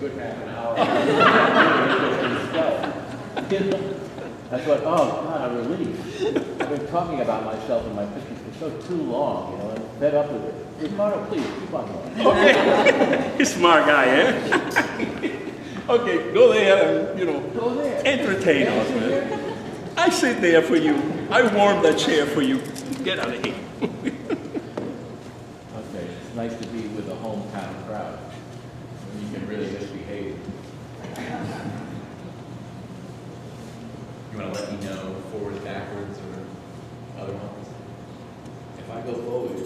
good half an hour. That's what, oh God, a relief. I've been talking about myself and my pictures for too long, I'm fed up with it. Ricardo, please, keep on going. Okay. He's a smart guy, eh? Okay, go there and, Go there. entertain us, man. I sit there for you. I warm that chair for you. Get out of here. Okay, it's nice to be with a hometown crowd. You can really misbehave. You want to let me know forward, backwards, or other ones? If I go forward,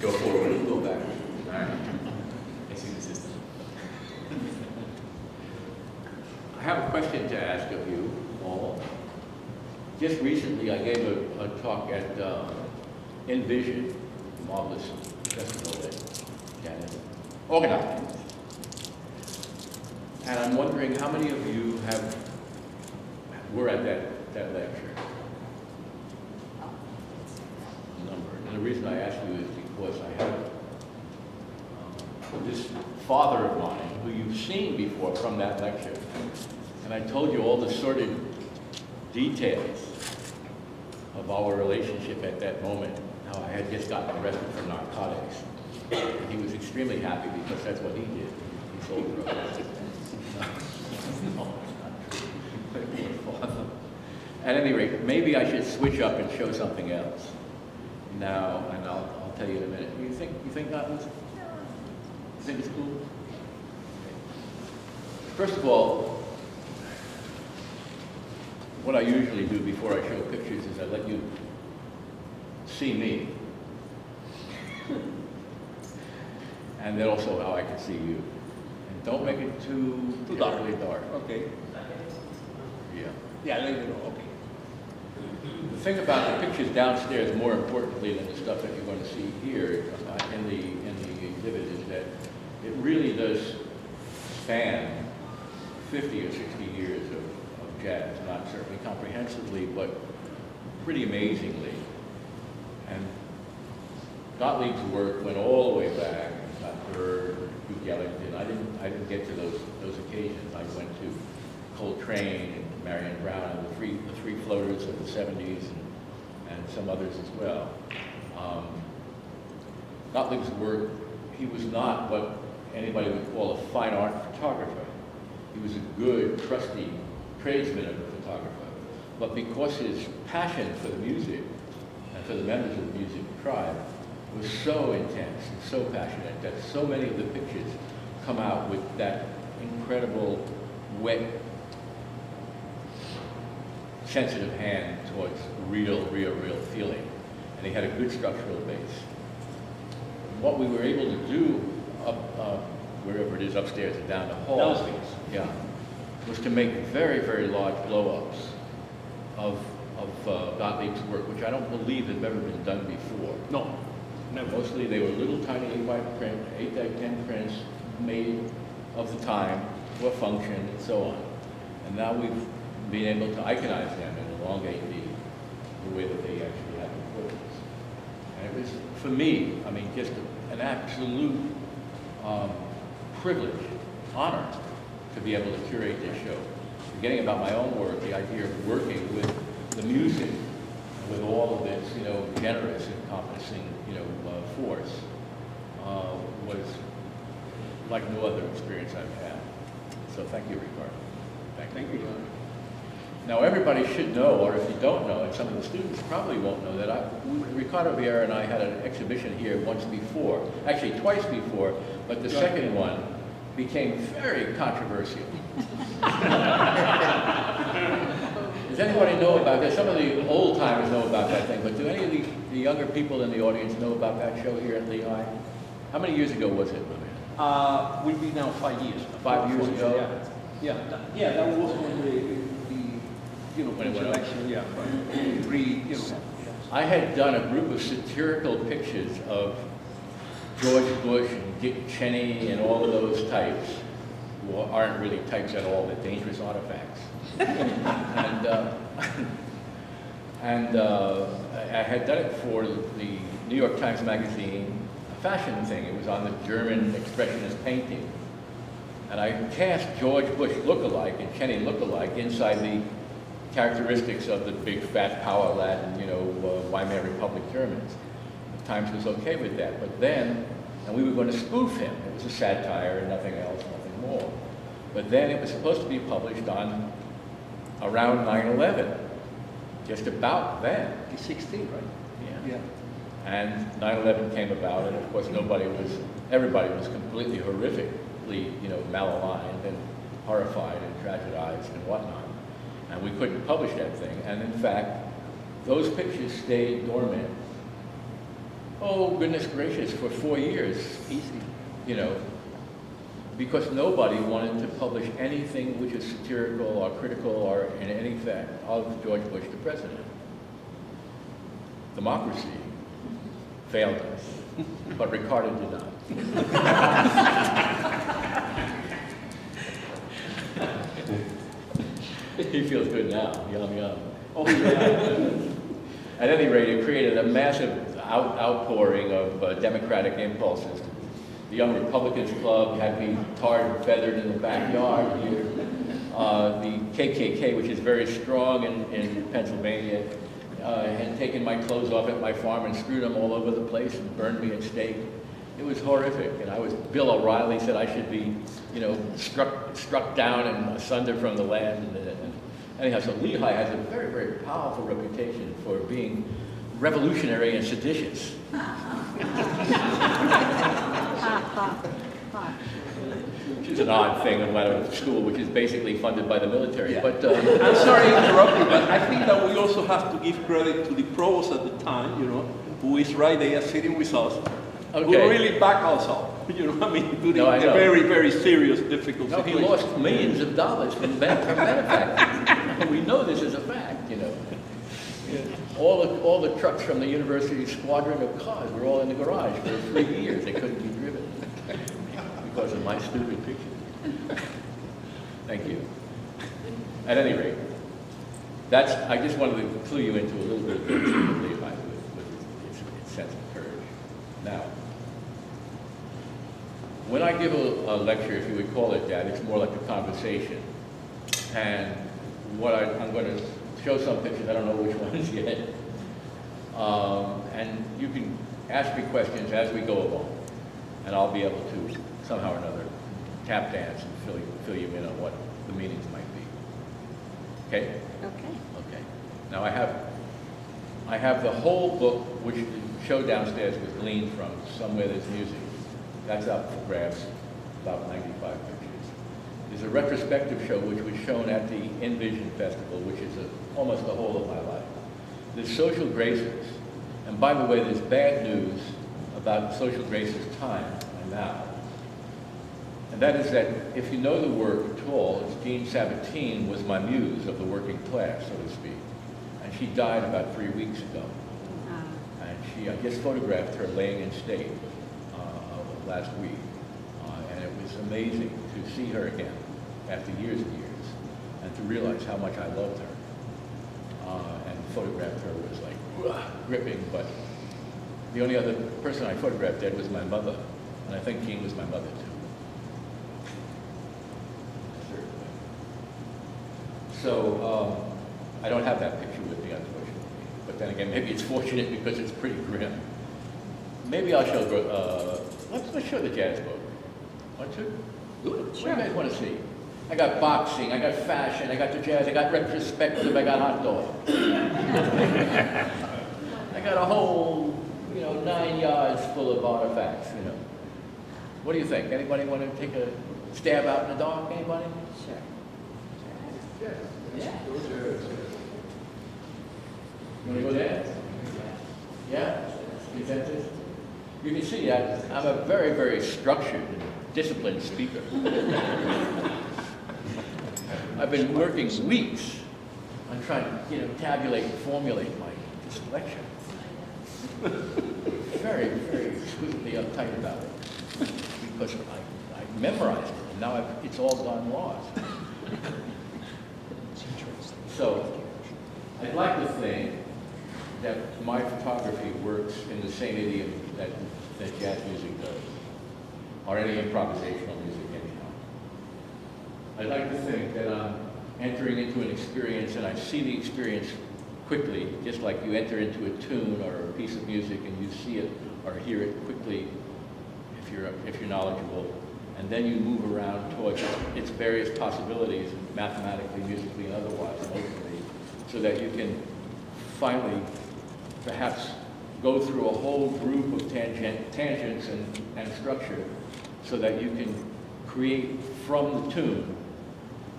Go forward. you go backwards. All right. I see the system. I have a question to ask of you all. Just recently, I gave a talk at Envision, marvelous festival that Janet organized. And I'm wondering how many of you were at that lecture? Number. And the reason I ask you is because I have this father of mine who you've seen before from that lecture. And I told you all the sordid details of our relationship at that moment, how I had just gotten arrested for narcotics. And he was extremely happy because that's what he did. He sold drugs. No, it's not true. At any rate, maybe I should switch up and show something else now, and I'll tell you in a minute. You think that was? You think it's cool? First of all, what I usually do before I show pictures is I let you see me. And then also how I can see you. And don't make it too dark. terribly dark. Okay. Yeah. Yeah, let me know. Okay. The thing about the pictures downstairs, more importantly than the stuff that you're going to see here in the exhibit, is that it really does span 50 or 60 years of jazz, not certainly comprehensively, but pretty amazingly. And Gottlieb's work went all the way back. Bird, Duke Ellington. I didn't get to those occasions. I went to Coltrane and Marion Brown and the three floaters of the 70s and some others as well. Gottlieb's work, he was not what anybody would call a fine art photographer. He was a good, trusty tradesman of a photographer. But because his passion for the music and for the members of the music tribe was so intense and so passionate that so many of the pictures come out with that incredible, wet, sensitive hand towards real feeling. And he had a good structural base. What we were able to do up wherever it is, upstairs and down the hall, Downstairs. yeah, was to make very large blow-ups of Gottlieb's work, which I don't believe had ever been done before. No, never. Mostly they were little tiny 8x print, 8x10 prints made of the time for function and so on. And now we've been able to iconize them and elongate the way that they actually have importance. And it was, for me, I mean, just an absolute privilege, honor to be able to curate this show. Forgetting about my own work, the idea of working with the music, with all of its, generous, encompassing, force, was like no other experience I've had. So thank you, Ricardo. Thank you. Now everybody should know, or if you don't know, and some of the students probably won't know, that Ricardo Vieira and I had an exhibition here once before, actually twice before, but the second one became very controversial. Does anybody know about this? Some of the old timers know about that thing, but do any of the younger people in the audience know about that show here at Lehigh? How many years ago was it, Lillian? Will be now 5 years. 5 years ago? Yeah, that was when the When it went up. election, yeah, right. I had done a group of satirical pictures of George Bush and Dick Cheney and all of those types, who aren't really types at all, but dangerous artifacts. and I had done it for the New York Times Magazine, a fashion thing. It was on the German expressionist painting. And I cast George Bush look-alike and Kenny look-alike inside the characteristics of the big, fat, power Latin, Weimar Republic Germans. The Times was okay with that. But then, and we were going to spoof him. It was a satire and nothing else, nothing more. But then it was supposed to be published on around 9/11, just about then. 16, right? Yeah. And 9/11 came about, and of course everybody was completely horrifically, malaligned and horrified and tragedized and whatnot. And we couldn't publish that thing. And in fact, those pictures stayed dormant. Oh, goodness gracious, for 4 years. Easy. Because nobody wanted to publish anything which is satirical or critical or in any fact of George Bush, the president. Democracy failed us, but Ricardo did not. He feels good now, yum yum. Oh, yeah. At any rate, it created a massive outpouring of democratic impulses. The Young Republicans Club had me tarred and feathered in the backyard here. The KKK, which is very strong in Pennsylvania, had taken my clothes off at my farm and strewed them all over the place and burned me at stake. It was horrific, and Bill O'Reilly said I should be, struck down and asunder from the land. And anyhow, so Lehigh has a very, very powerful reputation for being revolutionary and seditious. Which is an odd thing in a school which is basically funded by the military. Yeah. But I'm sorry to interrupt you, but I think that we also have to give credit to the provost at the time, who is right there sitting with us, who Okay. really backed us up, during No, I the know. very, very serious, difficult no, he situation. lost millions of dollars from benefactors. We know this is a fact, All the trucks from the university squadron of cars were all in the garage for 3 years. They couldn't be driven because of my stupid picture. Thank you. At any rate, I just wanted to clue you into a little bit of the history of Lehigh with its sense of courage. Now, when I give a lecture, if you would call it that, it's more like a conversation. And I'm going to show some pictures, I don't know which ones yet. And you can ask me questions as we go along. And I'll be able to, somehow or another, tap dance and fill you in on what the meanings might be. Okay? Okay. Okay. Now I have the whole book, which the show downstairs was gleaned from, Somewhere There's Music. That's up for grabs, about 95 pictures. There's a retrospective show which was shown at the Envision Festival, which is almost the whole of my life. There's Social Graces. And by the way, there's bad news about Social Graces' time and now. And that is that if you know the work at all, Jean Sabatine was my muse of the working class, so to speak. And she died about 3 weeks ago. And I just photographed her laying in state last week. And it was amazing to see her again after years and years and to realize how much I loved her. And photographed her was like gripping, but the only other person I photographed dead was my mother. And I think Jean was my mother too. So I don't have that picture with me, unfortunately. But then again, maybe it's fortunate because it's pretty grim. Maybe I'll show, let's show the jazz book. Want to? What do you guys want to see? I got boxing, I got fashion, I got the jazz, I got retrospective, I got hot dog. I got a whole, 9 yards full of artifacts, What do you think? Anybody want to take a stab out in the dark? Anybody? Sure. Yeah. You want to go there? Yeah? Consensus? You can see that I'm a very, very structured and disciplined speaker. I've been working weeks on trying to, tabulate and formulate this lecture. Very, very exquisitely uptight about it because I memorized it and now it's all gone lost. So, I'd like to think that my photography works in the same idiom that jazz music does, or any improvisational music anyhow. I like to think that I'm entering into an experience and I see the experience quickly, just like you enter into a tune or a piece of music and you see it or hear it quickly if you're knowledgeable. And then you move around towards its various possibilities, mathematically, musically, and otherwise, emotionally, so that you can finally perhaps go through a whole group of tangents and structure so that you can create from the tune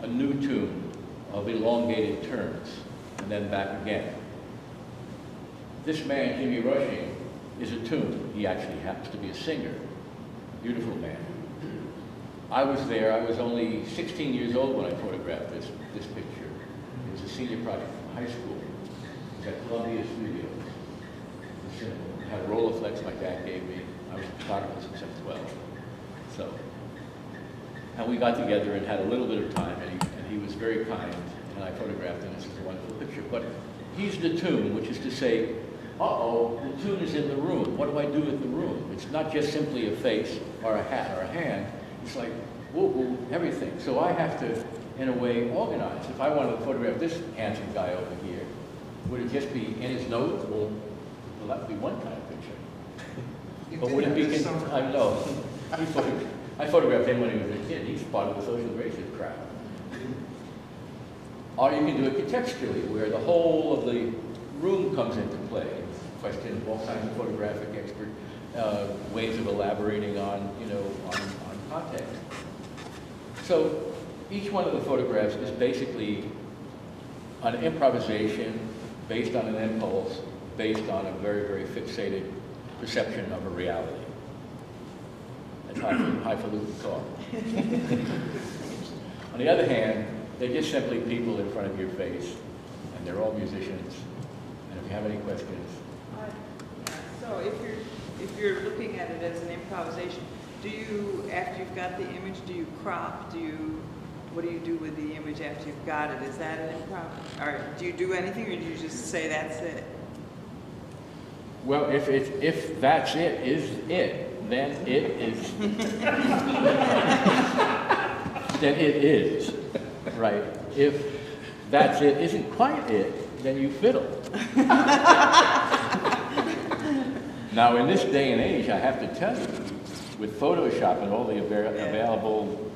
a new tune of elongated turns and then back again. This man, Jimmy Rushing, is a tune. He actually happens to be a singer. Beautiful man. I was there. I was only 16 years old when I photographed this picture. It was a senior project from high school. It was at Columbia Studios. It had a Rolleiflex my dad gave me. I was a photographer since I was 12. So, and we got together and had a little bit of time, and he was very kind, and I photographed him. This is a wonderful picture. But he's the tune, which is to say, uh-oh, the tune is in the room. What do I do with the room? It's not just simply a face or a hat or a hand. It's like, whoa, everything. So I have to, in a way, organize. If I wanted to photograph this handsome guy over here, would it just be in his nose? Well, that would be one kind of picture. But would it be, I know. I photographed him when he was a kid. He's part of the social graces crowd. Or you can do it contextually, where the whole of the room comes into play. Question all kinds of photographic expert ways of elaborating on, on context. So each one of the photographs is basically an improvisation based on an impulse, based on a very, very fixated perception of a reality. That's highfalutin talk. On the other hand, they're just simply people in front of your face, and they're all musicians. And if you have any questions. So if you're looking at it as an improvisation, do you, after you've got the image, do you crop? What do you do with the image after you've got it? Is that an improv? Or do you do anything, or do you just say that's it? Well, if that's it, then it is. Then it is, right? If that's it isn't quite it, then you fiddle. Now, in this day and age, I have to tell you, with Photoshop and all the available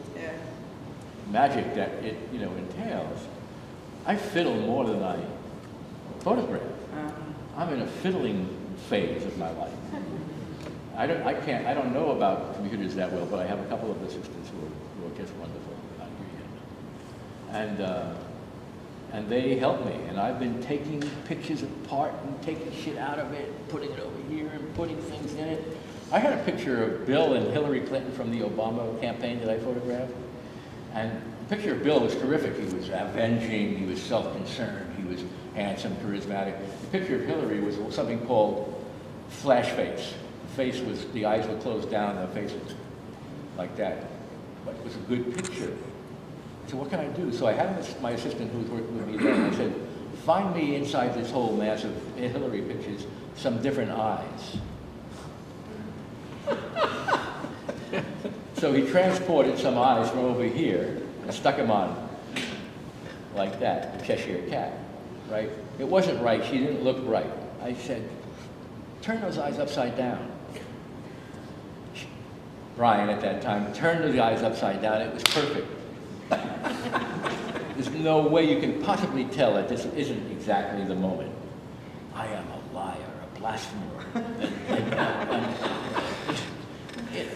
magic that it entails, I fiddle more than I photograph. I'm in a fiddling phase of my life. I don't know about computers that well, but I have a couple of assistants who are just wonderful. And they help me, and I've been taking pictures apart and taking shit out of it, putting it over here and putting things in it. I had a picture of Bill and Hillary Clinton from the Obama campaign that I photographed, and the picture of Bill was terrific. He was avenging, he was self-concerned, he was handsome, charismatic. The picture of Hillary was something called flash face. The eyes were closed down, the face was like that. But it was a good picture. So what can I do? So I had my assistant who was working with me there, and I said, find me inside this whole mass of Hillary pictures some different eyes. So he transported some eyes from over here and stuck them on like that, the Cheshire Cat, right? It wasn't right. She didn't look right. I said, turn those eyes upside down. Brian at that time turned the eyes upside down. It was perfect. There's no way you can possibly tell that this isn't exactly the moment. I am a liar, a blasphemer,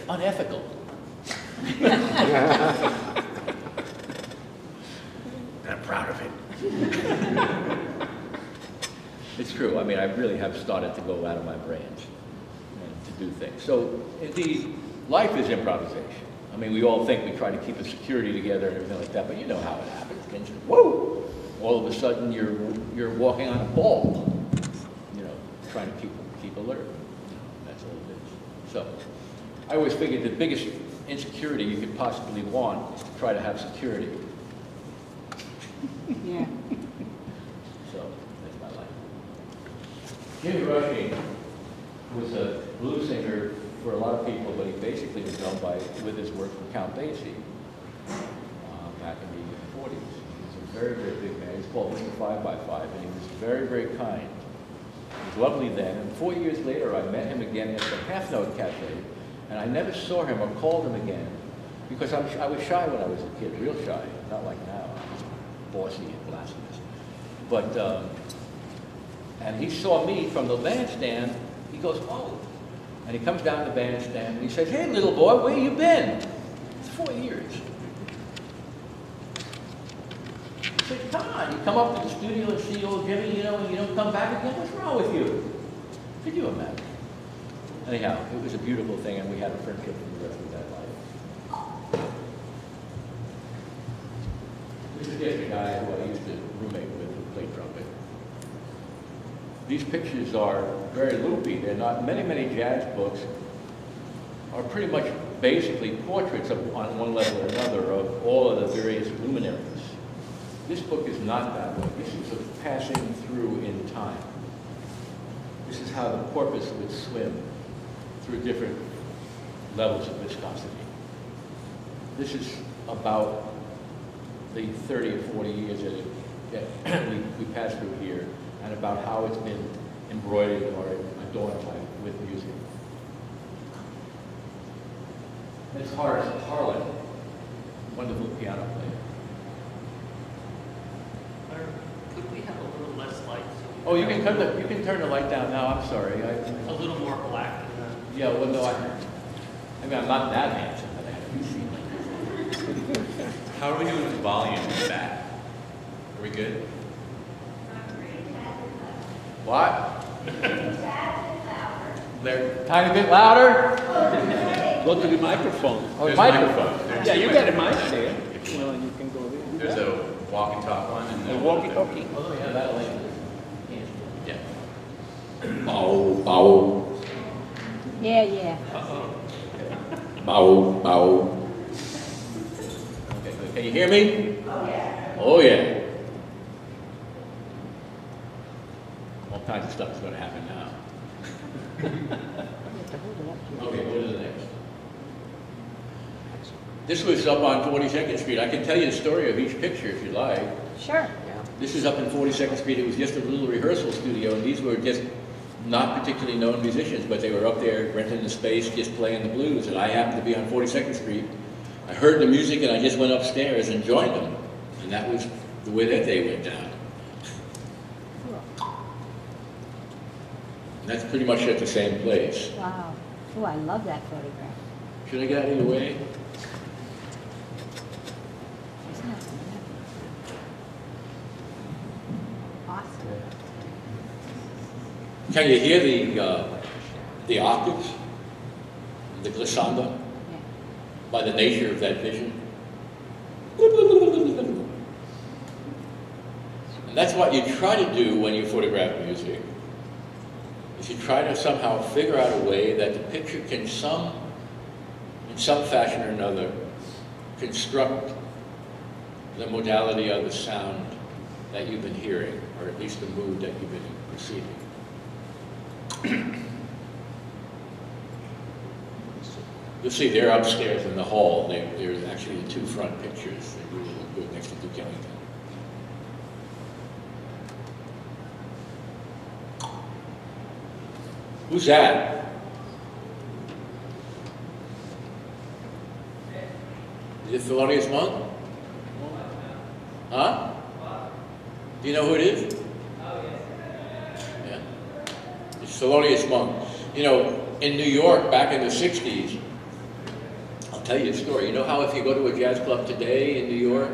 unethical. I'm proud of it. It's true. I mean, I really have started to go out of my brains and to do things. So, indeed, life is improvisation. I mean, we all think we try to keep a security together and everything like that, but you know how it happens. Things, whoa! All of a sudden, you're walking on a ball. Trying to keep alert. That's all it is. So, I always figured the biggest insecurity you could possibly want is to try to have security. Yeah. So, that's my life. Jimmy Rushing was a blues singer for a lot of people, but he basically was known with his work for Count Basie. back in the 40s. He was a very, very big man. He was called Mr. 5x5, and he was very, very kind. He was lovely then, and 4 years later I met him again at the Half Note Cafe, and I never saw him or called him again because I was shy when I was a kid, real shy, not like now. I was bossy and blasphemous. But, and he saw me from the bandstand. He goes, oh. And he comes down the bandstand and he says, hey, little boy, where you been? It's 4 years. I said, come on. You come up to the studio and see old Jimmy, you know, and you don't come back again? What's wrong with you? Could you imagine? Anyhow, it was a beautiful thing, and we had a friendship for the rest of that life. This is just a guy who I used to roommate with who played trumpet. These pictures are very loopy. They're not, many jazz books are pretty much basically portraits of, on one level or another, of all of the various luminaries. This book is not that way. This is a passing through in time. This is how the porpoise would swim through different levels of viscosity. This is about the 30 or 40 years that we passed through here, and about how it's been embroidered or adorned with music. It's Harlan, wonderful piano player. Could we have a little less light? So Oh, you can turn the light down now. I'm sorry. a little more black. Yeah, well, no, I mean, I'm not that handsome, but I have a few feet. How are we doing with volume in the back? Are we good? What? They're tiny bit louder? Go to the microphone. Oh, There's microphone. There's Yeah, two you got a microphones. mic there. You know, and you can go there. There's a walk and talk one and A then walkie-talkie. Oh, yeah, that'll like Yeah. Bow, bow, Yeah, yeah. bow, bow. Okay, can you hear me? Oh, yeah. Oh, yeah. All kinds of stuff is going to happen now. Okay, what is the next? This was up on 42nd Street. I can tell you the story of each picture if you like. Sure. This is up in 42nd Street. It was just a little rehearsal studio, and these were just not particularly known musicians, but they were up there renting the space, just playing the blues. And I happened to be on 42nd Street. I heard the music, and I just went upstairs and joined them. And that was the way that day went down. And that's pretty much at the same place. Wow. Oh, I love that photograph. Should I get out of your way? Isn't that awesome? Can you hear the octaves, the glissando, Yeah. by the nature of that vision? And that's what you try to do when you photograph music, is you try to somehow figure out a way that the picture can in some fashion or another, construct the modality of the sound that you've been hearing, or at least the mood that you've been perceiving. You'll see they're upstairs in the hall. There's actually the two front pictures. They really look good next to Duke Ellington. Who's that? Is it Thelonious Monk? Huh? Do you know who it is? Yeah. It's Thelonious Monk. You know, in New York, back in the 60s, I'll tell you a story. You know how if you go to a jazz club today in New York,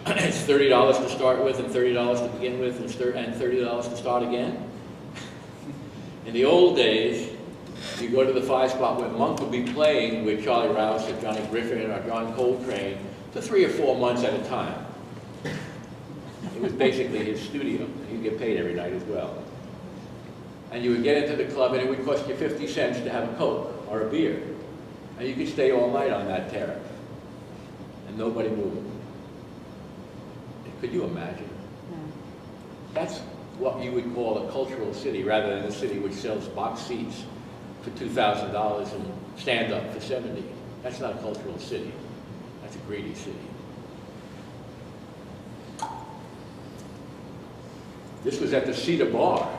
it's $30 to start with and $30 to begin with and $30 to start again? In the old days, you go to the 5-spot where Monk would be playing with Charlie Rouse or Johnny Griffin or John Coltrane for 3 or 4 months at a time. It was basically his studio. He'd get paid every night as well. And you would get into the club and it would cost you 50 cents to have a Coke or a beer. And you could stay all night on that tariff. And nobody moved. Could you imagine? No. That's what you would call a cultural city, rather than a city which sells box seats for $2,000 and stand up for $70. That's not a cultural city. That's a greedy city. This was at the Cedar Bar.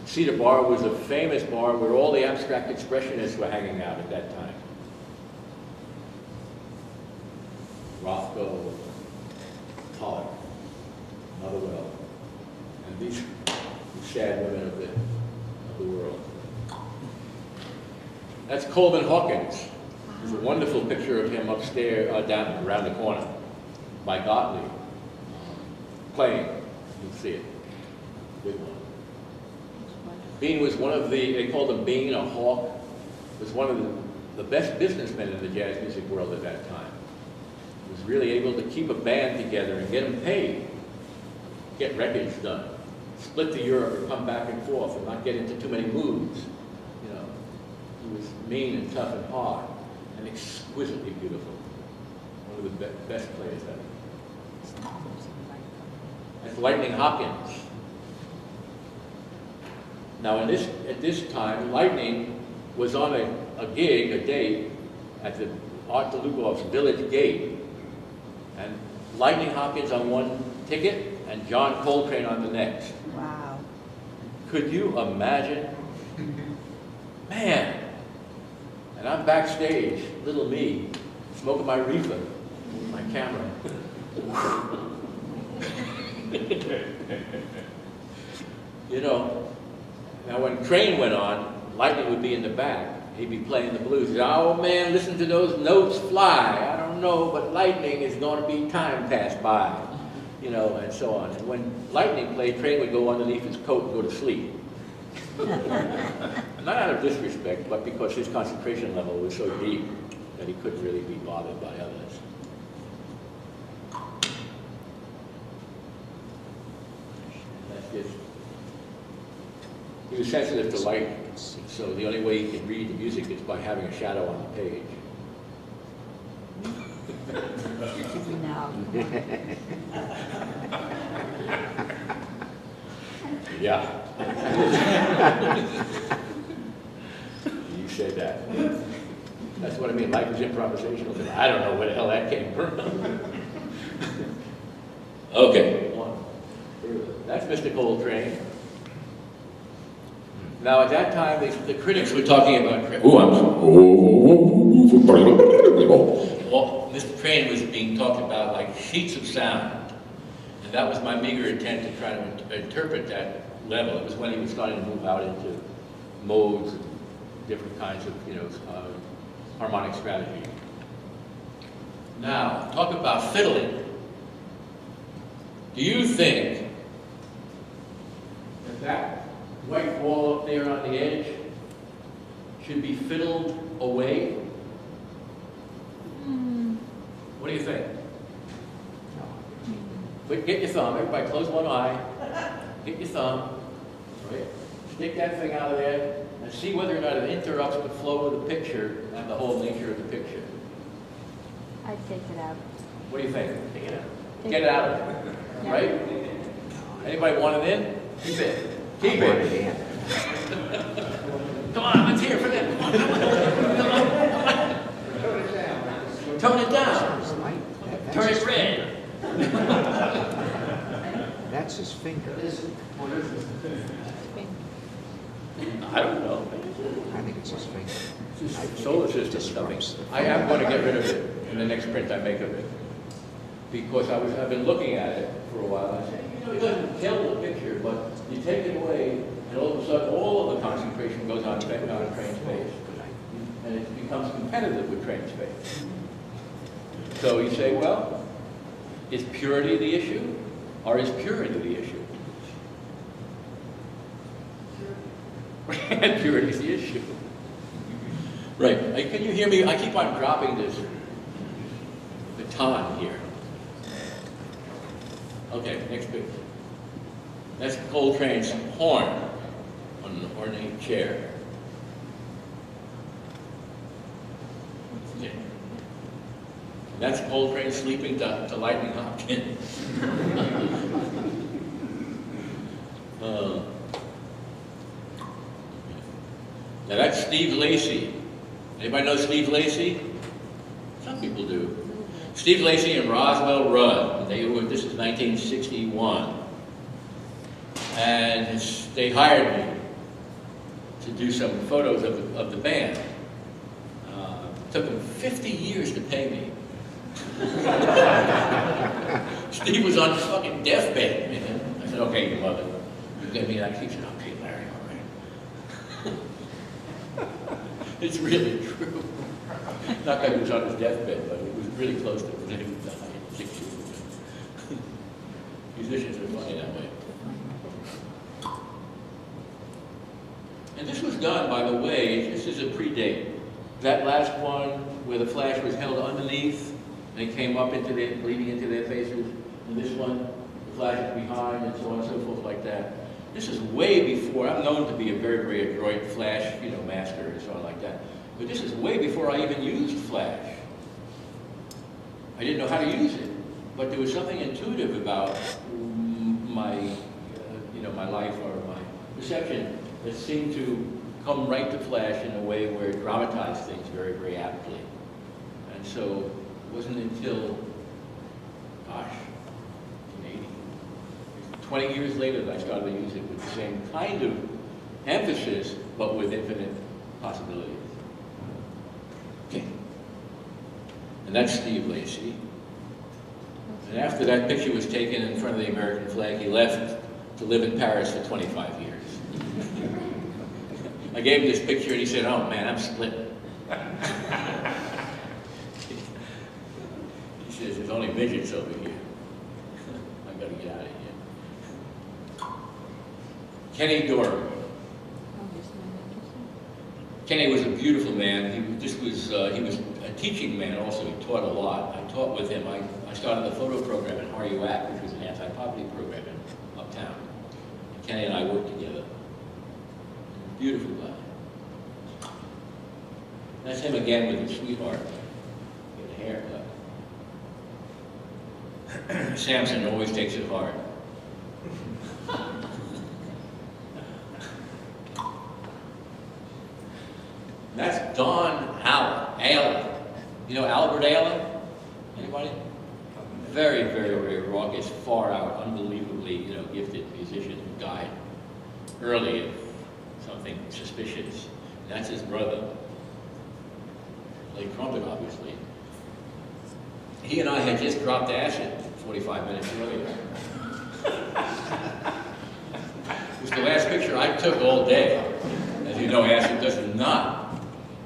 Cedar Bar was a famous bar where all the abstract expressionists were hanging out at that time. Rothko, Pollock, Motherwell, and these sad women of the world. That's Coleman Hawkins. There's a wonderful picture of him upstairs, down around the corner, by Gottlieb, playing. You can see it. Good one. Bean was one of they called him Bean, a hawk, was one of the best businessmen in the jazz music world at that time. He was really able to keep a band together and get them paid, get records done, split to Europe and come back and forth and not get into too many moods. You know, he was mean and tough and hard and exquisitely beautiful. One of the best players ever. That's Lightning Hopkins. Now, at this time, Lightning was on a gig, a date, at the Art DeLugoff's Village Gate, and Lightning Hopkins on one ticket and John Coltrane on the next. Wow. Could you imagine? Man! And I'm backstage, little me, smoking my reefer with my camera. You know, now when Train went on, Lightning would be in the back. He'd be playing the blues. He'd say, oh man, listen to those notes fly. I don't know, but Lightning is going to be time passed by. You know, and so on. And when Lightning played, Train would go underneath his coat and go to sleep. Not out of disrespect, but because his concentration level was so deep that he couldn't really be bothered by others. That's just, he was sensitive to light, so the only way he could read the music is by having a shadow on the page. No. Yeah. You said that. That's what I mean. Life is improvisational. I don't know where the hell that came from. Okay. That's Mr. Coltrane. Now, at that time, the critics were talking about Train. Well, Mr. Train was being talked about like sheets of sound. And that was my meager intent to try to interpret that level. It was when he was starting to move out into modes and different kinds of, harmonic strategy. Now, talk about fiddling. Do you think that white wall up there on the edge should be fiddled away? What do you think? But get your thumb, everybody close one eye, get your thumb, right? Stick that thing out of there and see whether or not it interrupts the flow of the picture and the whole nature of the picture. I'd take it out. What do you think? Take it out. Get it out of there, Yeah. right? Anybody want it in? Keep it. Keep it. Come on, let's hear for that. Come on. Tone it down. Turn it red. That's his finger. I don't know. I think it's his finger. Solar system stuff. I am going to get rid of it in the next print I make of it. Because I've been looking at it for a while. I say, it doesn't kill the picture, but you take it away, and all of a sudden, all of the concentration goes on Train Space. And it becomes competitive with Train Space. So you say, well, is purity the issue, or is purity the issue? Purity is the issue. Right. Can you hear me? I keep on dropping this baton here. Okay, next picture. That's Coltrane's horn on an ornate chair. Okay. That's Coltrane sleeping to Lightning Hopkins. Now that's Steve Lacy. Anybody know Steve Lacy? Some people do. Steve Lacy and Roswell Rudd. This is 1961. And they hired me to do some photos of the band. Took them 50 years to pay me. Steve was on his fucking deathbed, man. I said, okay, your mother, you give me that. He said, okay, Larry, all right. It's really true. Not that he was on his deathbed, but it was really close to it when he died 6 years ago. Musicians are funny that way. And this was done, by the way, this is a predate. That last one where the flash was held underneath and it came up into their, bleeding into their faces. And this one, the flash is behind and so on and so forth like that. This is way before, I'm known to be a very, very adroit flash, master and so on like that. But this is way before I even used flash. I didn't know how to use it. But there was something intuitive about my, my life or my perception that seemed to come right to flash in a way where it dramatized things very, very aptly. And so it wasn't until, 1980, 20 years later that I started to use it with the same kind of emphasis, but with infinite possibilities. Okay. And that's Steve Lacy. And after that picture was taken in front of the American flag, he left to live in Paris for 25 years. I gave him this picture and he said, oh man, I'm split. He says, there's only midgets over here. I've got to get out of here. Kenny Dorham. Kenny was a beautiful man. He was a teaching man also. He taught a lot. I taught with him. I started a photo program at HARUAC, which was an anti-poverty program in uptown. And Kenny and I worked together. Beautiful guy. That's him again with his sweetheart. Getting a haircut. Samson always takes it hard. That's Don Allen. You know Albert Allen? Anybody? Very, very, very raucous, far out, unbelievably, gifted musician who died early of something suspicious. That's his brother. Played trumpet, obviously. He and I had just dropped acid 45 minutes earlier. It was the last picture I took all day. As you know, acid does not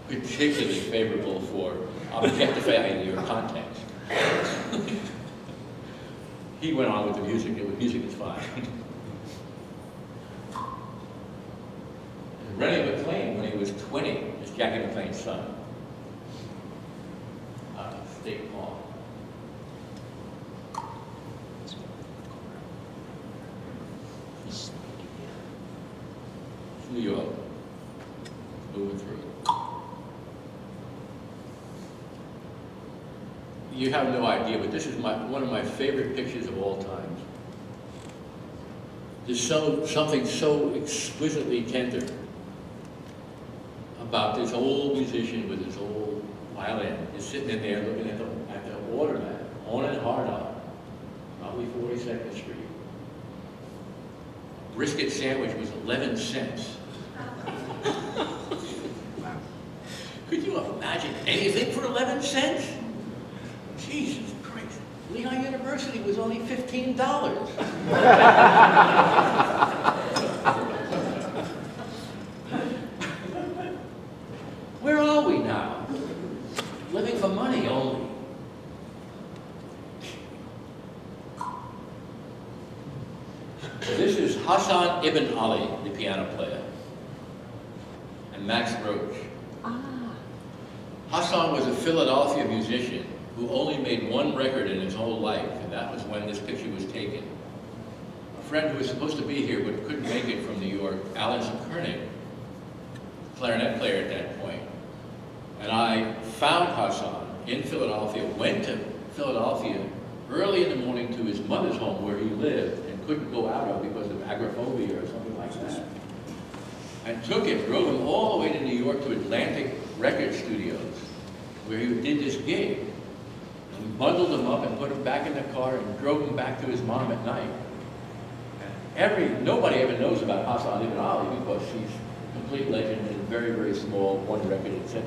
particularly favorable for objectifying your context. He went on with the music. Music is fine. And Rennie McLean, when he was 20, is Jackie McLean's son. State Hall. New York. Moving through. You have no idea, but this is one of my favorite pictures of all time. There's something so exquisitely tender about this old musician with his old violin. He's sitting in there looking at the water map, on and hard on, probably 42nd Street. A brisket sandwich was 11 cents. Could you imagine anything for 11 cents? Jesus Christ. Lehigh University was only $15. Where are we now? Living for money only. This is Hassan Ibn Ali, the piano player, and Max Roach. Hassan was a Philadelphia musician who only made one record in his whole life, and that was when this picture was taken. A friend who was supposed to be here but couldn't make it from New York, Alan Koenig, clarinet player at that point. And I found Hassan in Philadelphia, went to Philadelphia early in the morning to his mother's home where he lived and couldn't go out of because of agoraphobia or something like that. And took him, drove him all the way to New York to Atlantic Record Studios, where he did this gig. And we bundled him up and put him back in the car and drove him back to his mom at night. nobody ever knows about Hassan ibn Ali because she's a complete legend and very, very small, one record, etc.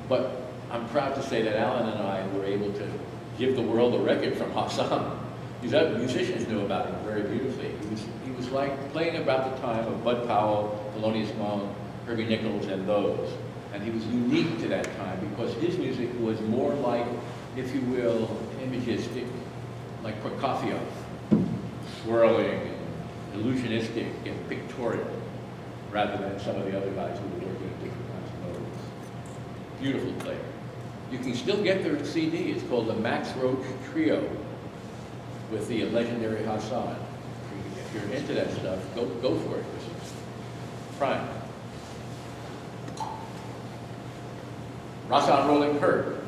But I'm proud to say that Alan and I were able to give the world a record from Hassan. These other musicians knew about him very beautifully. He was like playing about the time of Bud Powell, Thelonious Monk, Herbie Nichols, and those. And he was unique to that time because his music was more like, if you will, imagistic, like Prokofiev, swirling and illusionistic and pictorial, rather than some of the other guys who were working in different kinds of modes. Beautiful player. You can still get their CD. It's called the Max Roach Trio with the legendary Hassan. If you're into that stuff, go for it. It's prime. Rassan Roland Kirk.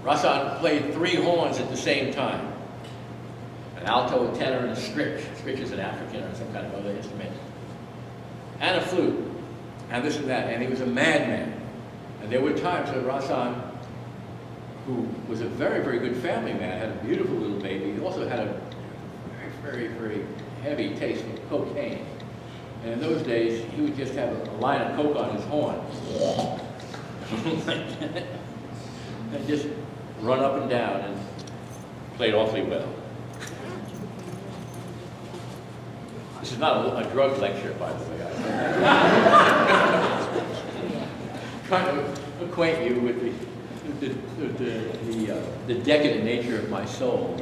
Rassan played 3 horns at the same time. An alto, a tenor, and a scritch. Scritch is an African or some kind of other instrument. And a flute. And this and that. And he was a madman. And there were times that Rassan, who was a very, very good family man, had a beautiful little baby. He also had a very, very, very heavy taste of cocaine. And in those days, he would just have a line of coke on his horn. And just run up and down and played awfully well. This is not a drug lecture, by the way. I'm trying to acquaint you with the decadent nature of my soul.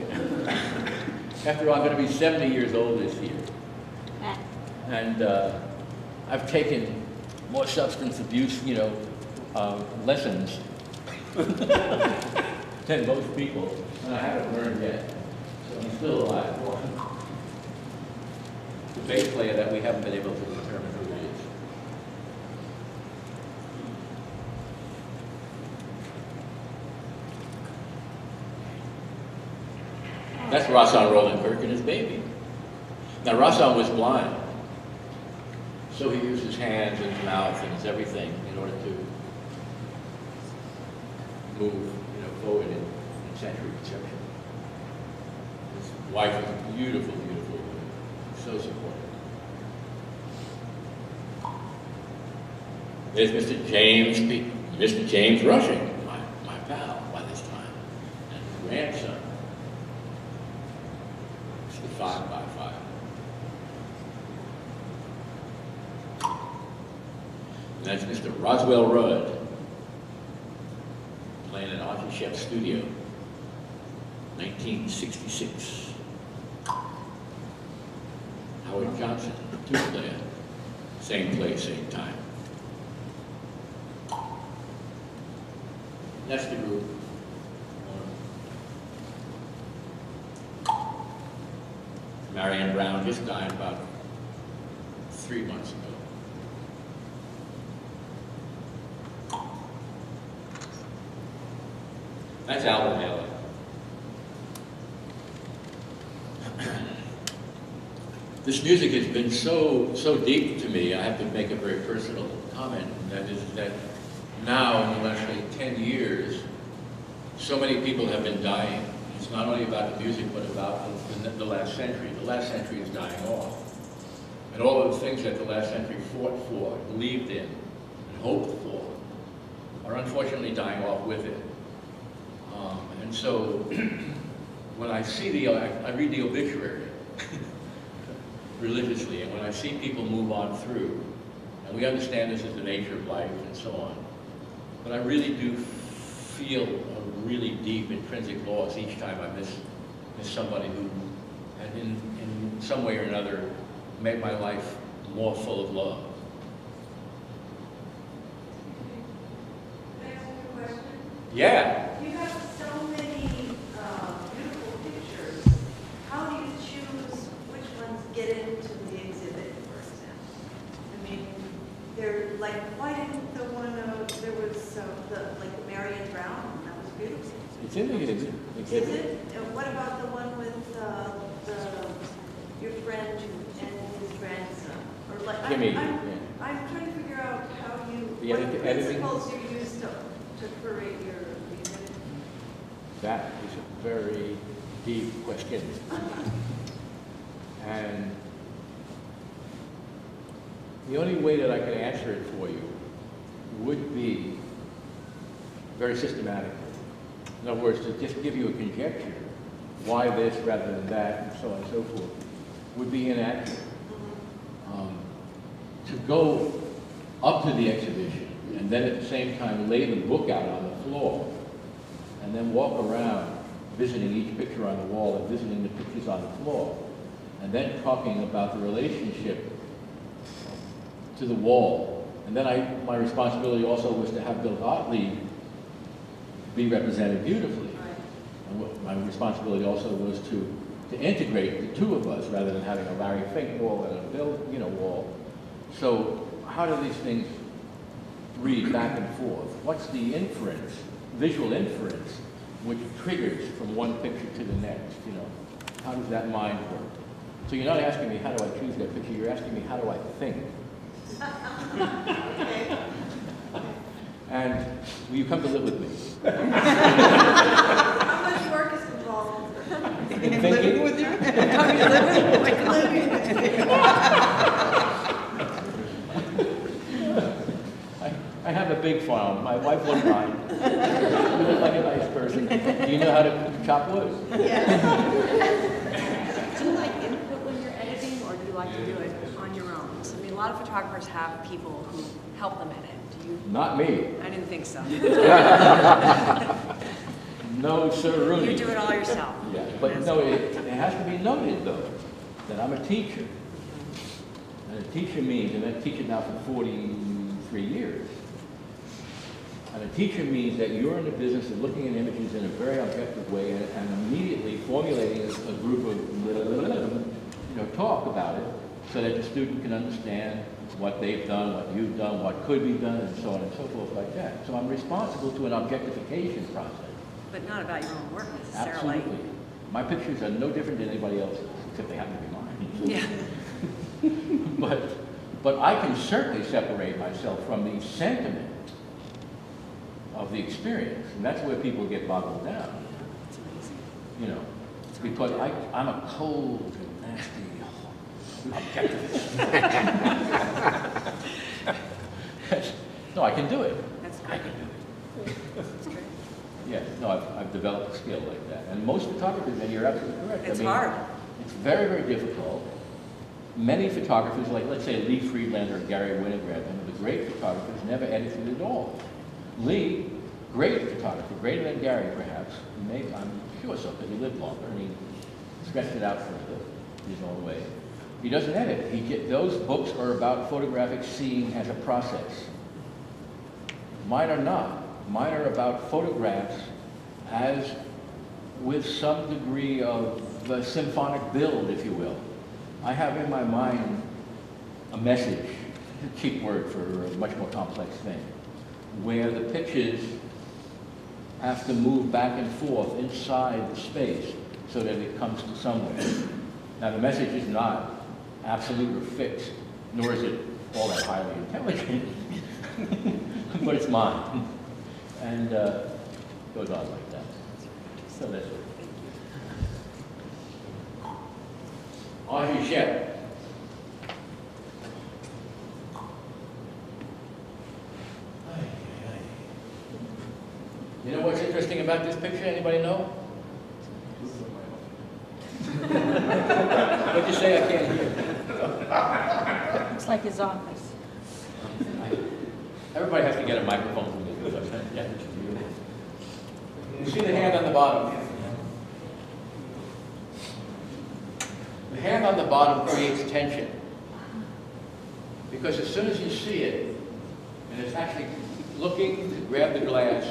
After all, I'm going to be 70 years old this year. And I've taken more substance abuse, lessons than most people, and I haven't learned yet. So I'm still alive. The bass player that we haven't been able to determine who it is. That's Rassan Roland Kirk and his baby. Now Rassan was blind, so he used his hands and his mouth and his everything in order to move, forward in sensory perception. His wife was a beautiful, beautiful woman, so supportive. There's Mr. James Rushing, my pal by this time, and his grandson. It's the 5x5. And that's Mr. Roswell Rudd, playing in Archie Shepp's studio, 1966. Howard Johnson, the tuba player, same place, same time. That's the group. Marianne Brown just died about 3 months ago. That's Albert Haley. This music has been so deep to me, I have to make a very personal comment, and that is that now, in the last 10 years, so many people have been dying. It's not only about the music, but about the last century. The last century is dying off. And all of the things that the last century fought for, believed in, and hoped for, are unfortunately dying off with it. And so, when I see I read the obituary religiously, and when I see people move on through, and we understand this is the nature of life and so on, but I really do feel a really deep intrinsic loss each time I miss somebody who had in some way or another made my life more full of love. Can I ask you a question? Yeah. You have so many beautiful pictures. How do you choose which ones get into the exhibit, for example? I mean, they're like, why didn't the one there was the Marianne Brown? That was beautiful. It's in the exhibit. Is it? And what about the one with your friend and his grandson? Or like, Jimmy, I'm trying to figure out how The what editing? principles you use to curate your exhibit. That is a very deep question. And the only way that I can answer it for you would be very systematically. In other words, to just give you a conjecture, why this rather than that, and so on and so forth, would be inaccurate. To go up to the exhibition and then at the same time lay the book out on the floor and then walk around visiting each picture on the wall and visiting the pictures on the floor and then talking about the relationship to the wall. And then my responsibility also was to have Bill Gottlieb be represented beautifully. And my responsibility also was to integrate the two of us rather than having a Larry Fink wall and a Bill, wall. So how do these things read back and forth? What's the inference, visual inference, which triggers from one picture to the next? How does that mind work? So you're not asking me how do I choose that picture, you're asking me how do I think? And will you come to live with me? How much work is involved? In thinking? with you? Come to live with you? I have a big farm. My wife wouldn't mind. You look like a nice person. Do you know how to chop wood? Yes. Do you like input when you're editing, or do you like to do it on your own? So, I mean, a lot of photographers have people who help them edit. Do you? Not me. I didn't think so. No, sir, Rooney. You do it all yourself. Yeah, but no, it has to be noted, though, that I'm a teacher. And a teacher means, and I've been teaching now for 43 years. And a teacher means that you're in the business of looking at images in a very objective way and immediately formulating a group of, talk about it so that the student can understand what they've done, what you've done, what could be done, and so on and so forth like that. So I'm responsible to an objectification process. But not about your own work necessarily. Absolutely. My pictures are no different than anybody else's, except they happen to be mine. Yeah. But I can certainly separate myself from the sentiment of the experience, and that's where people get boggled down. It's amazing. Because I'm a cold and nasty objectivist. No, I can do it. That's I great. can do it. That's great. Yeah, no, I've developed a skill like that. And most photographers, and you're absolutely correct. It's hard. It's very, very difficult. Many photographers, like let's say Lee Friedlander or Gary Winograd, one of the great photographers, never edited at all. Lee, great photographer, greater than Gary perhaps, maybe, I'm sure so, because he lived longer and he stretched it out further his own way. He doesn't edit. Those books are about photographic seeing as a process. Mine are not. Mine are about photographs as with some degree of a symphonic build, if you will. I have in my mind a message, a cheap word for a much more complex thing, where the pictures have to move back and forth inside the space so that it comes to somewhere. Now, the message is not absolute or fixed, nor is it all that highly intelligent, but it's mine. And goes on like that. So that's it. Henri Shep. You know what's interesting about this picture? Anybody know? What'd you say? I can't hear. Looks like his office. Everybody has to get a microphone from this. Yeah. You see the hand on the bottom? The hand on the bottom creates tension. Because as soon as you see it, and it's actually looking to grab the glass,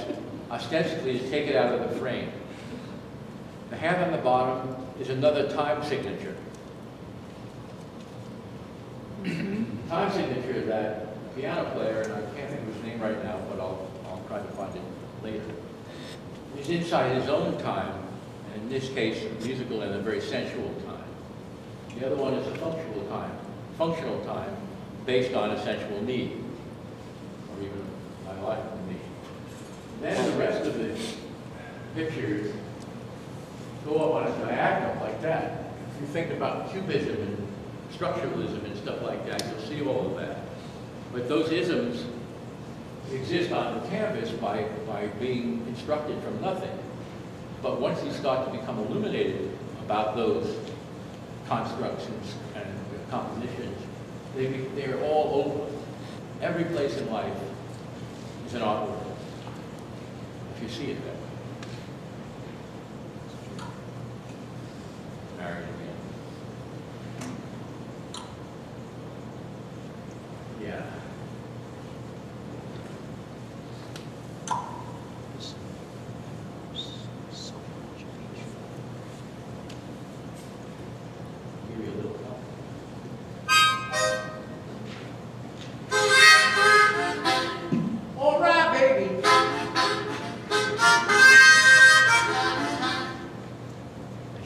ostensibly to take it out of the frame. The hand on the bottom is another time signature. Time signature that a piano player, and I can't think of his name right now, but I'll try to find it later, is inside his own time, and in this case, musical and a very sensual time. The other one is a functional time, based on a sensual need, or even a biological need. Then the rest of the pictures go up on a diagonal like that. you think about cubism and structuralism and stuff like that, you'll see all of that. But those isms exist on the canvas by being constructed from nothing. But once you start to become illuminated about those constructs and compositions, they're all open. Every place in life is an art world, if you see it that way. Married again. Yeah. So much beach. Give you a little help. All right, baby.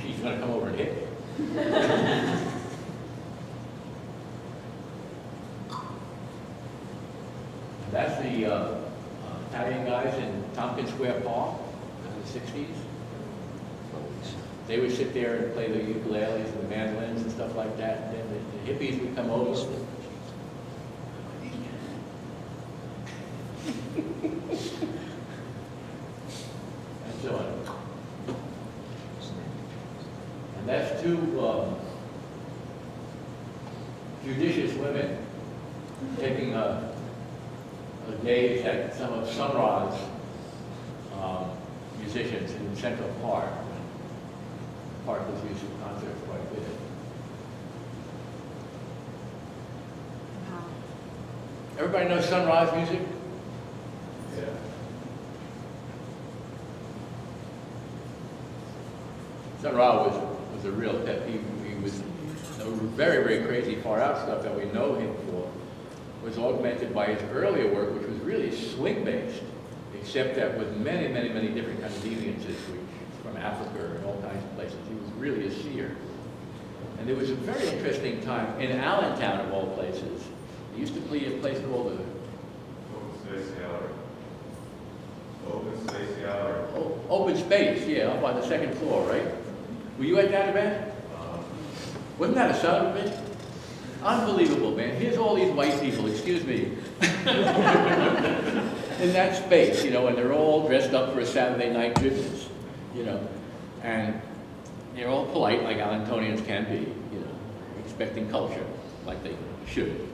She's gonna come over and hit me. That's the Italian guys in Tompkins Square Park in the 60s. They would sit there and play the ukuleles and the mandolins and stuff like that, and then the hippies would come over. And so on. And that's two judicious women taking a gaze at some of Sun Ra's musicians in Central Park. Park was used in concerts quite a bit. Everybody knows Sun Ra's music? Yeah. Sun Ra was a real pet peeve. He was the very, very crazy far out stuff that we know him for was augmented by his earlier work, which was really swing-based, except that with many, many, many different kinds of deviances, which from Africa and all kinds of places. He was really a seer. And there was a very interesting time in Allentown, of all places. He used to play a place called the Open Space, yeah, up on the second floor, right? Were you at that event? Wasn't that a son of a bitch? Unbelievable, man. Here's all these white people, excuse me, in that space, you know, and they're all dressed up for a Saturday night business, you know, and they're all polite like Allentonians can be, you know, expecting culture like they should.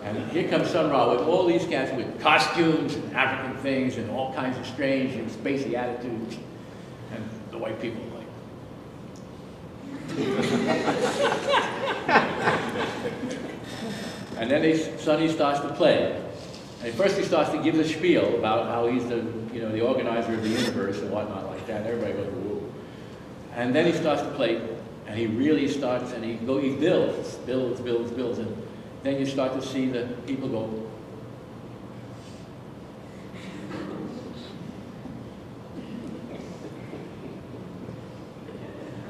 And here comes Sun Ra with all these cats with costumes and African things and all kinds of strange and spacey attitudes. And the white people are like. And then Sonny starts to play. And first he starts to give the spiel about how he's the, you know, the organizer of the universe and whatnot like that. And everybody goes, whoa. And then he starts to play, and he really starts, and he builds. And then you start to see the people go.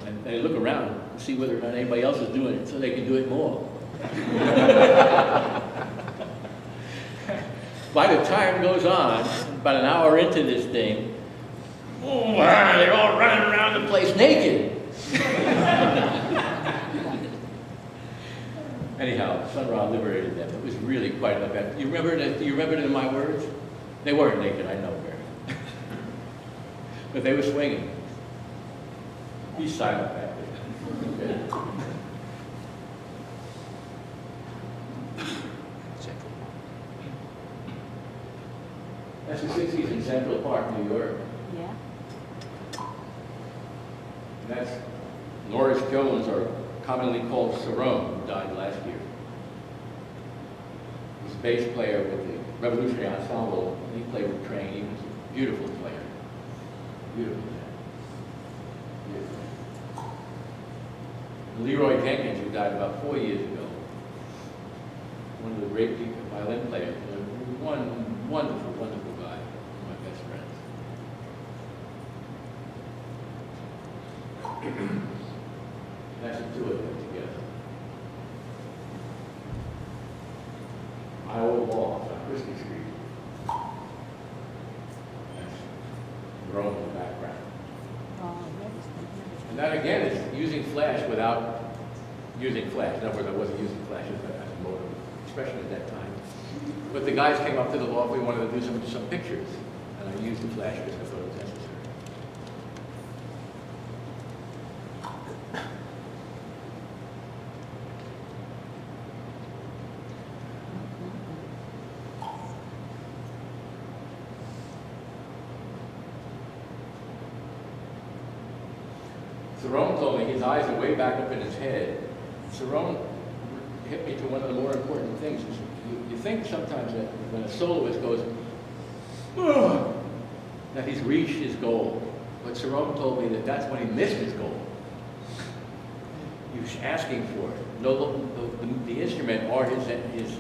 And they look around to see whether or not anybody else is doing it so they can do it more. By the time goes on, about an hour into this thing, oh, they're all running around the place naked. Anyhow, Sun Ra liberated them. It was really quite an event. You remember it in my words? They weren't naked, I know, Barry. But they were swinging. Be silent back there. Okay. That's the 60s in Central Park, New York. Yeah. And that's Norris Jones, or commonly called Cerrone, who died last year. He was a bass player with the Revolutionary Ensemble, and he played with Train. He was a beautiful player. Beautiful man. Beautiful. And Leroy Jenkins, who died about 4 years ago, one of the great violin players, one wonderful, wonderful guy, one of my best friends. That's the two of them together. Iowa Laws on Christie Street. That's Rome in the background. Oh, yes. And that again is using flash without using flash. In other words, I wasn't using flash as a mode of expression at that time. But the guys came up to the loft, we wanted to do some pictures, and I used the flash because I thought it was necessary. Cerrone told me his eyes are way back up in his head. Cerrone hit me to one of the more important things. You think sometimes that when a soloist goes, "Ugh," that he's reached his goal. But Cerrone told me that that's when he missed his goal. He was asking for it. No, the instrument or his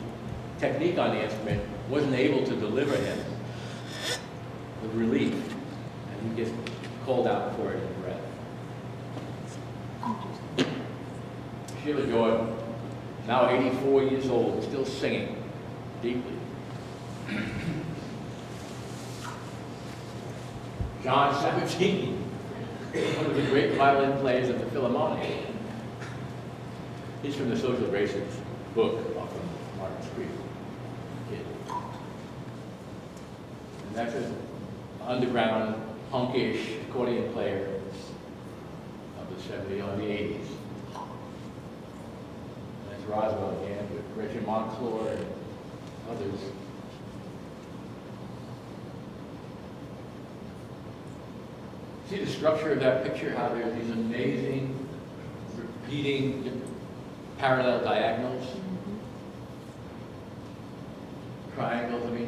technique on the instrument wasn't able to deliver him the relief. And he just called out for it in breath. Sheila Jordan, now 84 years old, still singing deeply. John Sabatini, one of the great violin players of the Philharmonic. He's from the Social Graces book off of Martin Street. Kid. And that's an underground, punkish accordion player of the 70s or the 80s. That's Roswell again, with Richard Monclore and others. See the structure of that picture, how there's these amazing, repeating, parallel diagonals, triangles. I mean,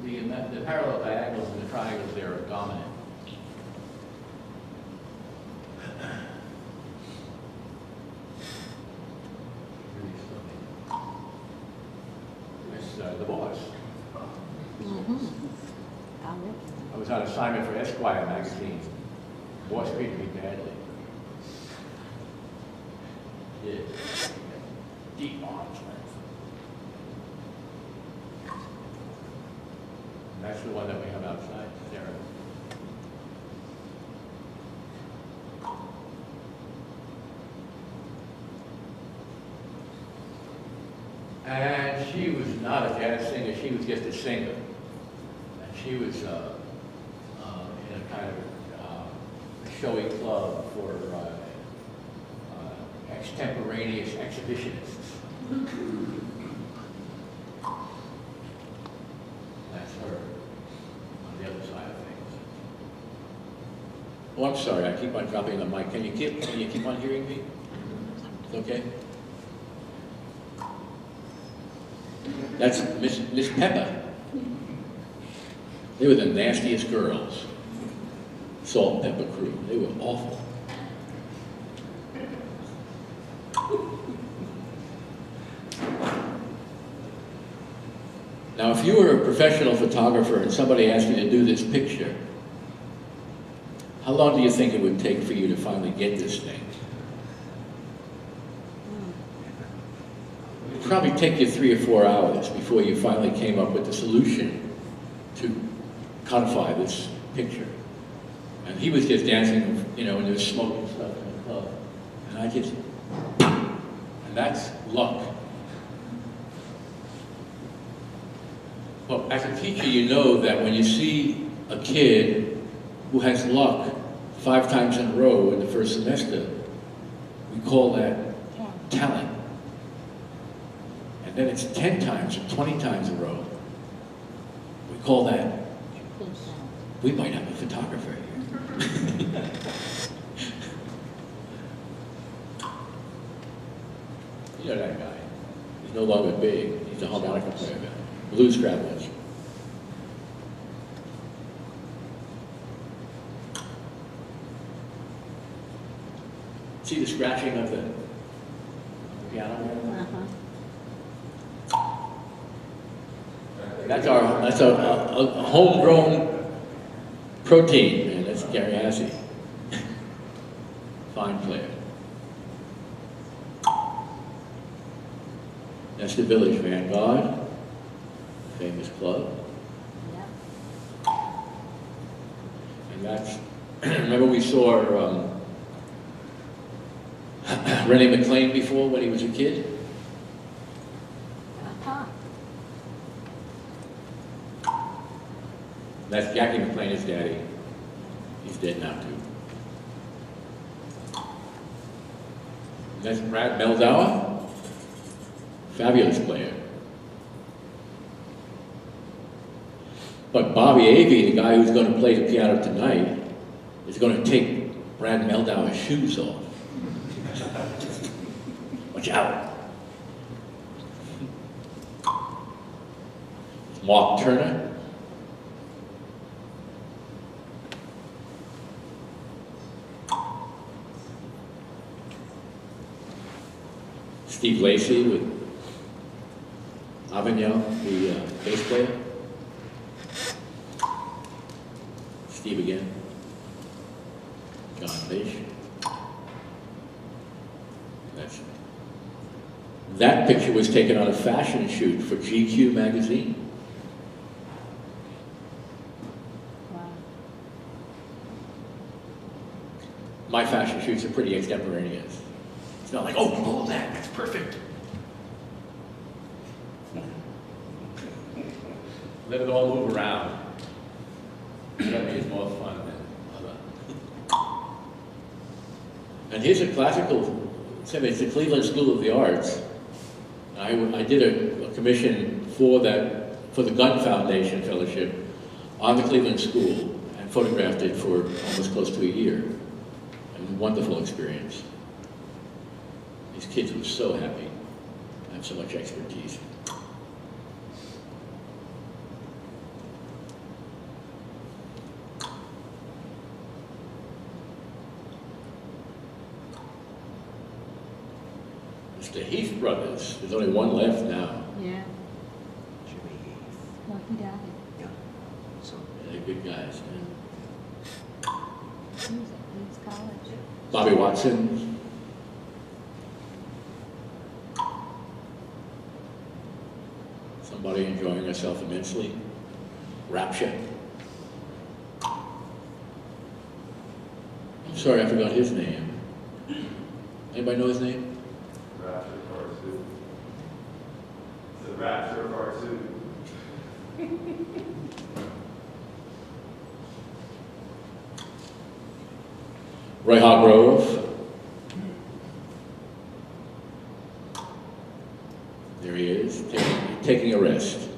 the parallel diagonals and the triangles there are dominant. Really stunning. That's the boss. I was on assignment for Esquire magazine. Boss treated me badly. Yeah. Deep arms length. And that's the one that we have outside, Sarah. And she was not a jazz singer, she was just a singer. And she was in a kind of showy club for extemporaneous exhibitionists. That's her on the other side of things. Oh, I'm sorry, I keep on dropping the mic. Can you keep on hearing me? It's okay? That's Miss Pepper. They were the nastiest girls. Salt and Pepper crew. They were awful. Now, if you were a professional photographer and somebody asked you to do this picture, how long do you think it would take for you to finally get this thing? It would probably take you 3 or 4 hours before you finally came up with the solution to codify this picture. And he was just dancing, you know, and there was smoke and stuff in the club. And I just, and that's luck. Well, as a teacher, you know that when you see a kid who has luck 5 times in a row in the first semester, we call that talent. And then it's 10 times or 20 times in a row. We call that, we might have a photographer here. You know that guy. He's no longer big. He's a harmonica player now. Blues Travelers. See the scratching of the piano? That's a homegrown protein, man. That's Gary Hassey. Fine player. That's the Village Vanguard, famous club. And that's, remember we saw Rennie McLean before when he was a kid? Uh-huh. That's Jackie McLean, his daddy. He's dead now too. And that's Brad Meldauer, fabulous player. But Bobby Avey, the guy who's going to play the piano tonight, is going to take Brad Meldauer's shoes off. Watch out. Mark Turner. Steve Lacy with Avignon, the bass player. Steve again. John Fish. That picture was taken on a fashion shoot for GQ magazine. Wow. My fashion shoots are pretty extemporaneous. It's not like, oh, that's perfect. Let it all move around. That is more fun than other. And here's a classical, it's the Cleveland School of the Arts. I did a commission for the Gun Foundation Fellowship on the Cleveland School and photographed it for almost close to a year. It was a wonderful experience. These kids were so happy. I have so much expertise. The Heath brothers. There's only one left now. Yeah. Well, he died. Yeah. So, Yeah, they're good guys. Yeah. He was at Leeds College. Bobby Watson. Somebody enjoying herself immensely. Rapture. I'm sorry, I forgot his name. Anybody know his name? Rapture Part 2. It's a Rapture Part 2. Roy Hargrove. There he is, taking a rest.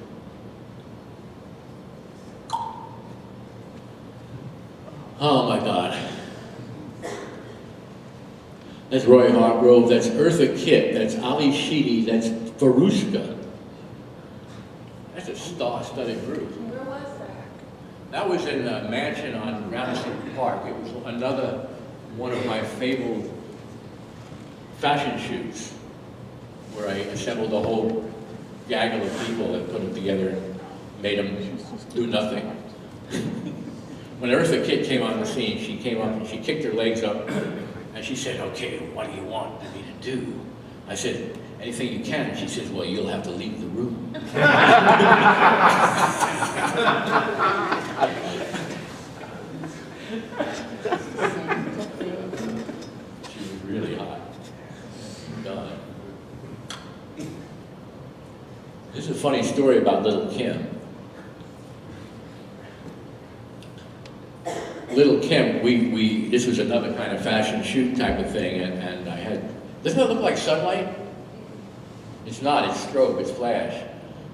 Oh my God. That's Roy Hargrove, that's Eartha Kitt, that's Ali Sheedy, that's Verushka. That's a star-studded group. Where was that? That was in a mansion on Madison Park. It was another one of my fabled fashion shoots where I assembled a whole gaggle of people and put them together and made them do nothing. When Eartha Kitt came on the scene, she came up and she kicked her legs up and she said, okay, what do you want me to do? I said, anything you can. And she says, well, you'll have to leave the room. She was really hot. God. This is a funny story about Little Kim. Little Kim, this was another kind of fashion shoot type of thing, and I had, doesn't it look like sunlight? It's not, it's strobe, it's flash.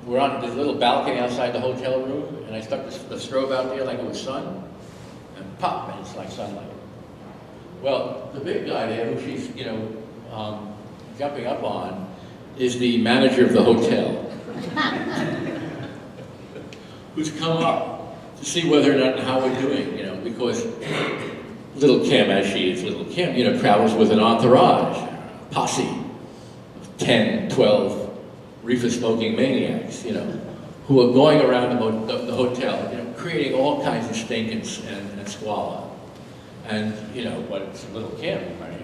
We're on this little balcony outside the hotel room, and I stuck the strobe out there like it was sun, and pop, and it's like sunlight. Well, the big guy there, who she's, jumping up on, is the manager of the hotel, who's come up to see whether or not how we're doing, because Little Kim, as she is Little Kim, travels with an entourage, a posse of 10, 12 reefer-smoking maniacs, who are going around the hotel, creating all kinds of stink and squalor. And, but it's Little Kim, right?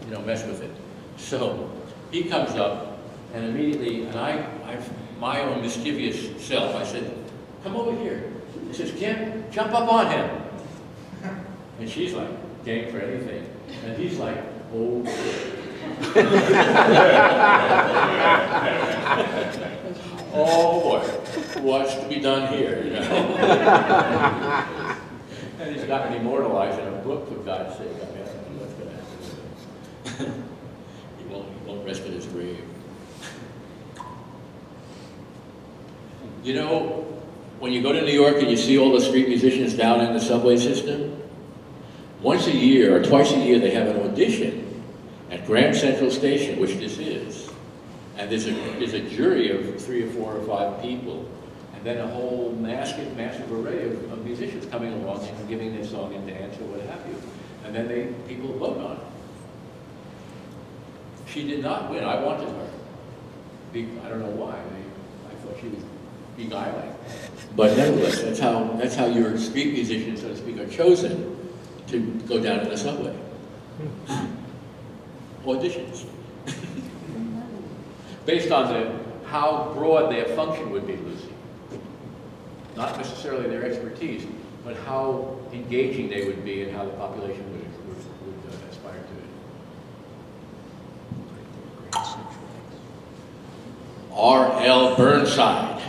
You don't mess with it. So he comes up, and immediately, and my own mischievous self, I said, come over here. He says, Kim, jump up on him. And she's like, game for anything. And he's like, Oh. Oh boy, what's to be done here, you know? And he's not been immortalized in a book, for God's sake. I mean, I don't know what's going to happen with him. He won't rest in his grave. You know, when you go to New York and you see all the street musicians down in the subway system, once a year or twice a year they have an audition at Grand Central Station, which this is. And there's a jury of 3 or 4 or 5 people, and then a whole massive array of musicians coming along and giving their song and dance or what have you. And then people vote on it. She did not win. I wanted her. I don't know why. I thought she was beguiling. But nevertheless, that's how your street musicians, so to speak, are chosen to go down in the subway. Auditions. Based on how broad their function would be, Lucy. Not necessarily their expertise, but how engaging they would be and how the population would aspire to it. R.L. Burnside.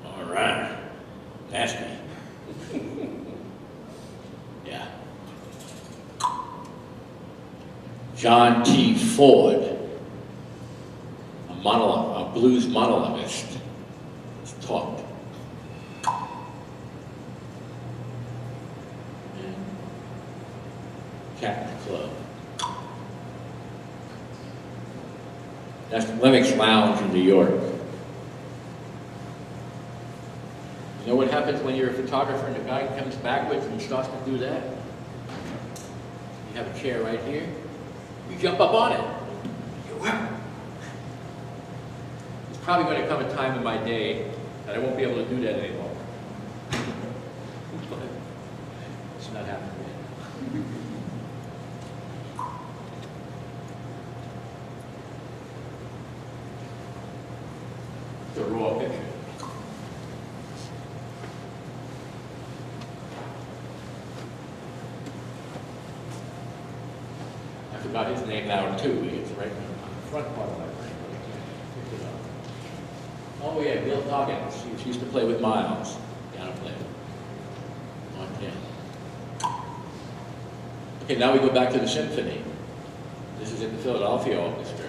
All right. Nasty. Yeah. John T. Ford, a blues monologuist, has talked. Captain Club. That's Lennox Lounge in New York. You know what happens when you're a photographer and a guy comes backwards and starts to do that? You have a chair right here. You jump up on it. There's probably going to come a time in my day that I won't be able to do that anymore. It's not happening yet. It's a raw picture. I forgot his name now too. It's right on the front part of my brain. But I can't pick it up. Oh yeah, Bill Toggins. He used to play with Miles, piano player. On piano. Okay, now we go back to the symphony. This is in the Philadelphia Orchestra.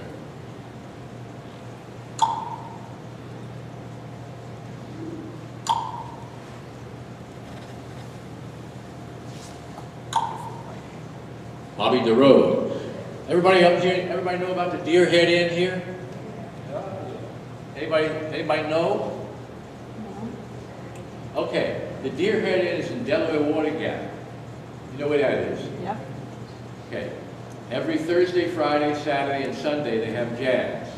Bobby DeRoe. Everybody up here, everybody know about the Deer Head Inn here? Anybody know? Okay, the Deer Head Inn is in Delaware Water Gap. You know where that is? Yeah. Okay. Every Thursday, Friday, Saturday, and Sunday they have jazz.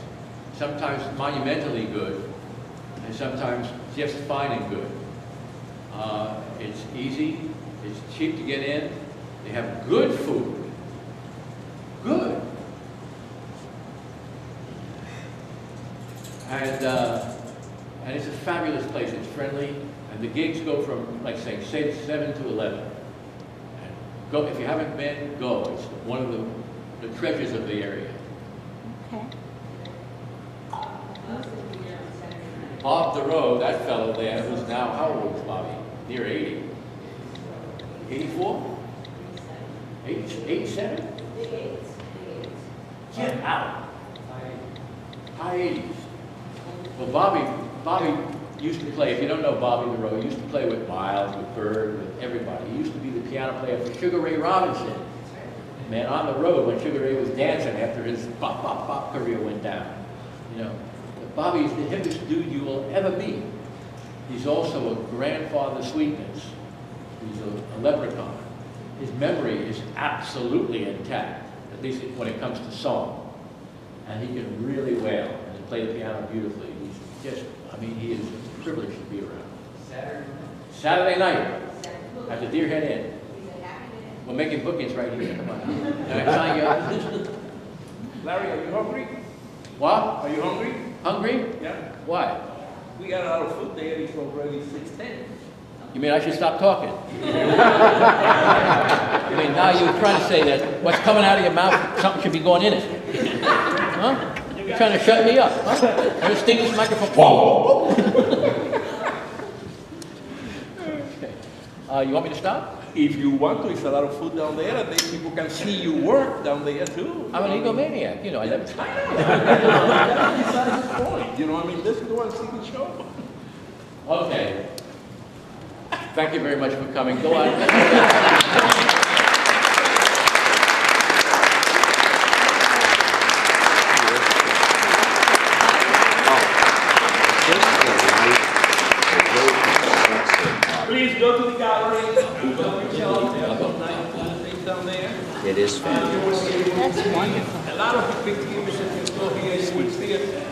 Sometimes monumentally good, and sometimes just fine and good. It's easy, it's cheap to get in, they have good food. Good. And it's a fabulous place. It's friendly, and the gigs go from, like say 7 to 11. And go if you haven't been. Go. It's one of the treasures of the area. Okay. Bob DeRoe, that fellow there, who's now how old is Bobby? Near 80. 84. 87. Get out. High 80s. Well, Bobby used to play, if you don't know Bobby DeRoe, he used to play with Miles, with Bird, with everybody. He used to be the piano player for Sugar Ray Robinson. Man, on the road when Sugar Ray was dancing after his bop, bop, bop career went down. You know, Bobby's the hippest dude you will ever meet. He's also a grandfather sweetness. He's a leprechaun. His memory is absolutely intact, at least when it comes to song. And he can really wail and play the piano beautifully. He's just, I mean, he is a privilege to be around. Saturday night at the Deer Head Inn. We're making bookings right here. Come on. Can I sign you up? Larry, are you hungry? What? Are you hungry? Hungry? Yeah. Why? We got a lot of food there. It's already 6:10. You mean I should stop talking? I mean, now you're trying to say that what's coming out of your mouth, something should be going in it. Huh? You're trying to shut me up, huh? I'm gonna stick this microphone. Okay. You want me to stop? If you want to, it's a lot of food down there, and then people can see you work down there too. I'm an egomaniac, you know, I never stop. That's a good point. You know, I mean, let's go and see the show. Okay. Thank you very much for coming. Go on. Please go to the gallery, go to the show, there are some nice things down there. It is fabulous. That's wonderful. A lot of the big images you saw here, you will see it